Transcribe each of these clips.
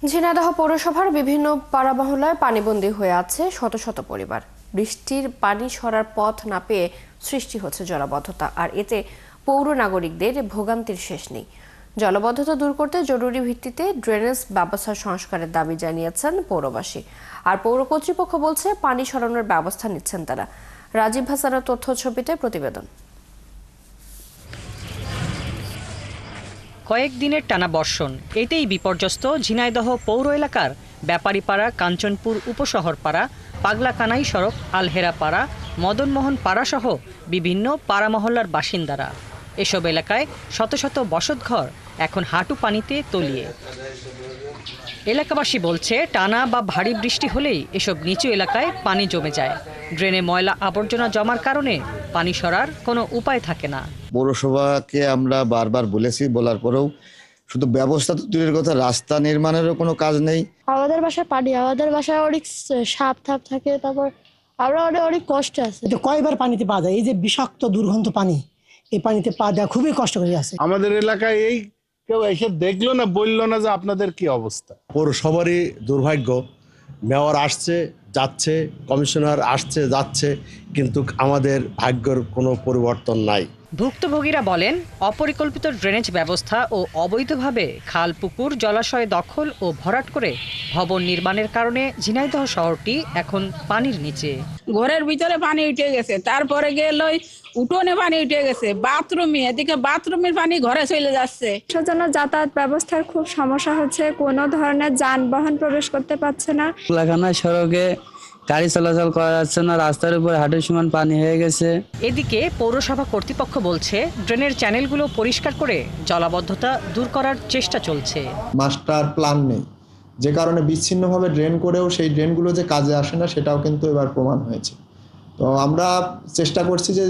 ঝিনাইদহ পৌরসভার বিভিন্ন পাড়া মহল্লায় পানিবন্দী হয়ে আছে শত শত পরিবার। বৃষ্টির পানি সরার পথ না পেয়ে সৃষ্টি হচ্ছে জলাবদ্ধতা, আর এতে পৌর নাগরিকদের ভোগান্তির শেষ নেই। জলাবদ্ধতা দূর করতে জরুরি ভিত্তিতে ড্রেনেজ ব্যবস্থা সংস্কারের দাবি জানিয়েছেন পৌরবাসী। আর পৌর কর্তৃপক্ষ বলছে পানি সরানোর ব্যবস্থা নিচ্ছেন তারা। রাজীব হাসানের তথ্য ছবিতে প্রতিবেদন। কয়েকদিনের টানা বর্ষণ, এতেই বিপর্যস্ত ঝিনাইদহ পৌর এলাকার ব্যাপারীপাড়া, কাঞ্চনপুর উপশহরপাড়া, পাগলাকানাই সড়ক, আলহেরাপাড়া, মদনমোহন পাড়া সহ বিভিন্ন পাড়া মহল্লার বাসিন্দারা। এসব এলাকায় শত শত বসতঘর এখন হাঁটু পানিতে তলিয়ে। এলাকাবাসী বলছে, টানা বা ভারী বৃষ্টি হলেই এসব নিচু এলাকায় পানি জমে যায়। ড্রেনে ময়লা আবর্জনা জমার কারণে পানি সরার কোনো উপায় থাকে না। পৌরসভাকে আমরা বারবার বলেছি, বলার পরেও শুধু ব্যবস্থা তো দূরের কথা, রাস্তা নির্মাণেরও কোনো কাজ নেই। আমাদের বাসায় পানি, আমাদের বাসায় অনেক সাপ থাপ থাকে, তারপর আমরা অনেক কষ্ট আছে। কয়বার পানিতে পা দেয়, এই যে বিষাক্ত দুর্গন্ধ পানি, এই পানিতে পা দেওয়া খুবই কষ্ট করে আছে। আমাদের এলাকায় এই কেউ এসে দেখলো না, বললো না যে আপনাদের কি অবস্থা। পৌরসভারই দুর্ভাগ্য, মেয়র আসছে যাচ্ছে, কমিশনার আসছে যাচ্ছে, কিন্তু আমাদের ভাগ্যের কোনো পরিবর্তন নাই। ভুক্তভোগীরা বলেন, অপরিকল্পিত ড্রেনেজ ব্যবস্থা ও অবৈধভাবে খাল, পুকুর, জলাশয় দখল ও ভরাট করে ভবন নির্মাণের কারণে ঝিনাইদহ শহরটি এখন পানির নিচে। ঘরের ভিতরে পানি উঠে গেছে, তারপরে গেল উঠোনে পানি উঠে গেছে, বাথরুমে, এদিকে বাথরুমের পানি ঘরে চলে যাচ্ছে। জন্য যাতায়াত ব্যবস্থার খুব সমস্যা হচ্ছে, কোনো ধরনের যানবাহন প্রবেশ করতে পারছে না। পাগলাকানাই সড়কে গাড়ি চলাচল করা যাচ্ছে না, রাস্তার উপর হাঁটু সমান পানি হয়ে গেছে। এদিকে পৌরসভা কর্তৃপক্ষ বলছে, ড্রেনের চ্যানেলগুলো পরিষ্কার করে জলাবদ্ধতা দূর করার চেষ্টা চলছে। মাস্টার প্ল্যান নেই, যে কারণে বিচ্ছিন্নভাবে ড্রেন করেও সেই ড্রেনগুলো যে কাজে আসে না, সেটাও কিন্তু এবার প্রমাণ হয়েছে। তো আমরা চেষ্টা করছি যে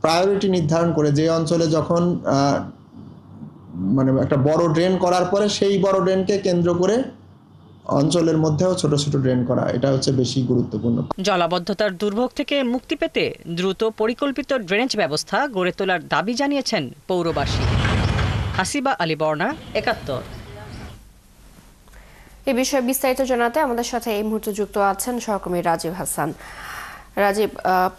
প্রায়োরিটি নির্ধারণ করে, যে অঞ্চলে যখন মানে একটা বড় ড্রেন করার পরে সেই বড় ড্রেনকে কেন্দ্র করে অঞ্চলের মধ্যেও ছোট ছোট ড্রেন করা, এটা হচ্ছে বেশি গুরুত্বপূর্ণ। জলাবদ্ধতার দুর্ভোগ থেকে মুক্তি পেতে দ্রুত পরিকল্পিত ড্রেনেজ ব্যবস্থা গড়ে তোলার দাবি জানিয়েছেন পৌরবাসী। হাসিবা আলী বর্ণা, ৭১। এ বিষয়ে বিস্তারিত জানাতে আমাদের সাথে এই মুহূর্তে যুক্ত আছেন সহকর্মী রাজীব হাসান। রাজীব,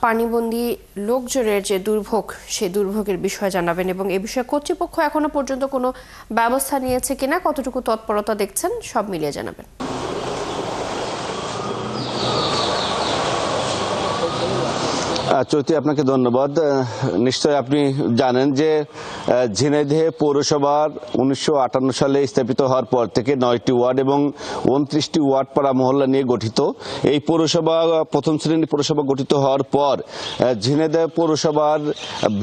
পানিবন্দী লোকজনের যে দুর্ভোগ, সেই দুর্ভোগের বিষয়ে জানাবেন এবং এ বিষয়ে কর্তৃপক্ষ এখনো পর্যন্ত কোনো ব্যবস্থা নিয়েছে কিনা, কতটুকু তৎপরতা দেখছেন, সব মিলিয়ে জানাবেন। চৈতি, আপনাকে ধন্যবাদ। নিশ্চয় আপনি জানেন যে ঝিনাইদহ পৌরসভার ১৯৫৮ সালে স্থাপিত হওয়ার পর থেকে ৯টি ওয়ার্ড এবং ২৯টি ওয়ার্ড পাড়া মহল্লা নিয়ে গঠিত। এই পৌরসভা প্রথম শ্রেণীর পৌরসভা গঠিত হওয়ার পর ঝিনাইদহ পৌরসভার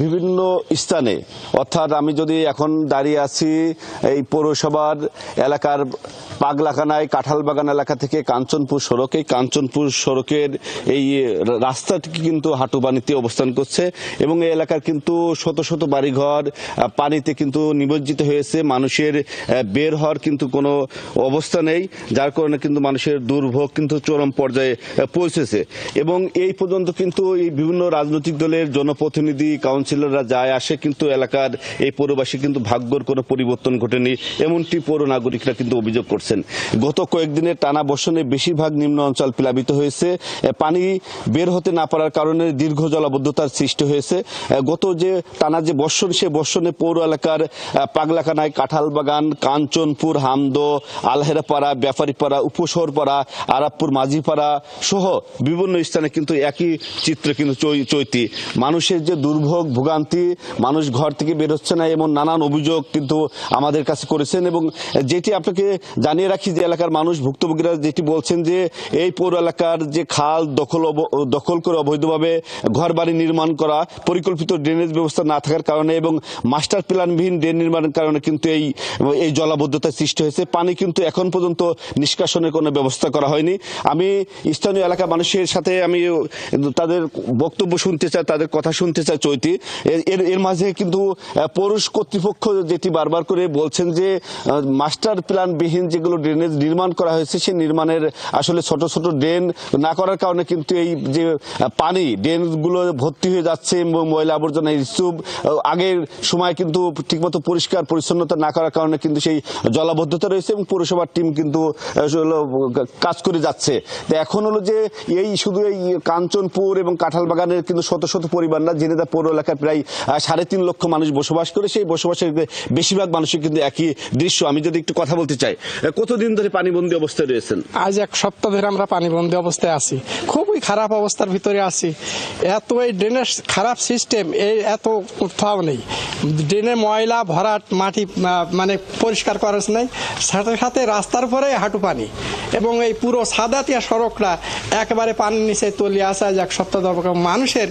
বিভিন্ন স্থানে, অর্থাৎ আমি যদি এখন দাঁড়িয়ে আছি এই পৌরসভার এলাকার পাগলাকানায় কাঁঠালবাগান এলাকা থেকে কাঞ্চনপুর সড়ক, এই কাঞ্চনপুর সড়কের এই রাস্তাটি কিন্তু হাঁটু পানিতে অবস্থান করছে এবং এই এলাকার কিন্তু শত শত বাড়িঘর পানিতে কিন্তু নিমজ্জিত হয়েছে। মানুষের বের হওয়ার কিন্তু কোনো অবস্থা নেই, যার কারণে কিন্তু মানুষের দুর্ভোগ কিন্তু চরম পর্যায়ে পৌঁছেছে। এবং এই পর্যন্ত কিন্তু এই বিভিন্ন রাজনৈতিক দলের জনপ্রতিনিধি, কাউন্সিলররা যায় আসে, কিন্তু এলাকার এই পৌরবাসী কিন্তু ভাগ্যের কোনো পরিবর্তন ঘটেনি, এমনটি পৌর নাগরিকরা কিন্তু অভিযোগ করছেন। গত কয়েকদিনের টানা বর্ষণে বেশিরভাগ নিম্ন অঞ্চল প্লাবিত হয়েছে। পানি বের হতে না পারার কারণে দীর্ঘ জলাবদ্ধতার সৃষ্টি হয়েছে। গত যে টানা যে বর্ষণ, সে বর্ষণে পৌর এলাকার পাগলাকানায় কাঁঠালবাগান, কাঞ্চনপুর, হামদো, আলহেরাপাড়া, ব্যাপারীপাড়া, উপশহরপাড়া, আরাবপুর মাঝিপাড়া সহ বিভিন্ন স্থানে কিন্তু একই চিত্র কিন্তু চৈতি। মানুষের যে দুর্ভোগ, ভোগান্তি, মানুষ ঘর থেকে বের হচ্ছে না, এমন নানান অভিযোগ কিন্তু আমাদের কাছে করেছেন। এবং যেটি আপনাকে জানিয়ে রাখি, যে এলাকার মানুষ, ভুক্তভোগীরা যেটি বলছেন, যে এই পৌর এলাকার যে খাল দখল করে অবৈধভাবে ঘর বাড়ি নির্মাণ করা, পরিকল্পিত ড্রেনেজ ব্যবস্থা না থাকার কারণে এবং মাস্টার প্ল্যানবিহীন ড্রেন নির্মাণের কারণে কিন্তু এই জলাবদ্ধতার সৃষ্টি হয়েছে। পানি কিন্তু এখন পর্যন্ত নিষ্কাশনের কোনো ব্যবস্থা করা হয়নি। আমি স্থানীয় এলাকার মানুষের সাথে আমি তাদের বক্তব্য শুনতে চাই, তাদের কথা শুনতে চাই। চৈতি, এর মাঝে কিন্তু পৌর কর্তৃপক্ষ যেটি বারবার করে বলছেন, যে মাস্টার প্ল্যানবিহীন যেগুলো ড্রেনেজ নির্মাণ করা হয়েছে, সেই নির্মাণের আসলে ছোট ছোট ড্রেন না করার কারণে কিন্তু এই যে পানি ড্রেন গুলো ভর্তি হয়ে যাচ্ছে এবং ময়লা আবর্জনা স্তূপ আগের সময় কিন্তু ঠিকমতো পরিষ্কার পরিচ্ছন্নতা না করার কারণে কিন্তু সেই জলাবদ্ধতা রয়েছে এবং পৌরসভার টিম কিন্তু কাজ করে যাচ্ছে। তো এখন হলো যে এই শুধু এই কাঞ্চনপুর এবং কাঁঠালবাগানের কিন্তু শত শত পরিবার না, ঝিনাইদহ পৌর এলাকায় প্রায় 3.5 লক্ষ মানুষ বসবাস করে। সেই বসবাসের বেশিরভাগ মানুষের কিন্তু একই দৃশ্য। আমি যদি একটু কথা বলতে চাই, কতদিন ধরে পানিবন্দী অবস্থায় রয়েছেন? আজ 1 সপ্তাহ ধরে আমরা পানিবন্দী অবস্থায় আছি, খুবই খারাপ অবস্থার ভিতরে আছি। এত এই ড্রেনের খারাপ সিস্টেম, এই এত কোথাও নেই। ড্রেনে ময়লা ভরাট, মাটি মানে পরিষ্কার করার নেই, সাথে সাথে রাস্তার উপরে হাঁটু পানি এবং এই পুরো সাদাতিয়া সড়কটা একেবারে পানির নিচে তলিয়ে আসা। 1 সপ্তাহ ধরে মানুষের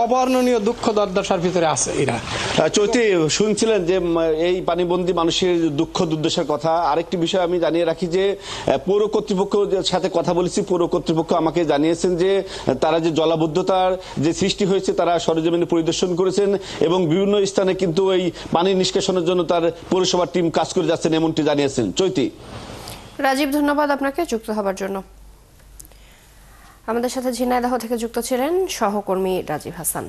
অবর্ণনীয় দুঃখ দুর্দশার ভিতরে আছে এরা। চৈতি, শুনছিলেন যে এই পানিবন্দী মানুষের দুঃখ দুর্দশার কথা। আরেকটি বিষয় আমি জানিয়ে রাখি যে পৌর কর্তৃপক্ষের সাথে কথা বলেছি, পৌর কর্তৃপক্ষ আমাকে জানিয়েছেন যে তারা যে জলাবদ্ধতার যে সৃষ্টি হয়েছে তারা সরেজমিনে পরিদর্শন করেছেন এবং বিভিন্ন স্থানে কিন্তু এই পানি নিষ্কাশনের জন্য তার পৌরসভার টিম কাজ করে যাচ্ছেন এমনটি জানিয়েছেন। চৈতি। রাজীব, ধন্যবাদ আপনাকে যুক্ত হবার জন্য। আমাদের সাথে ঝিনাইদহ থেকে যুক্ত ছিলেন সহকর্মী রাজীব হাসান।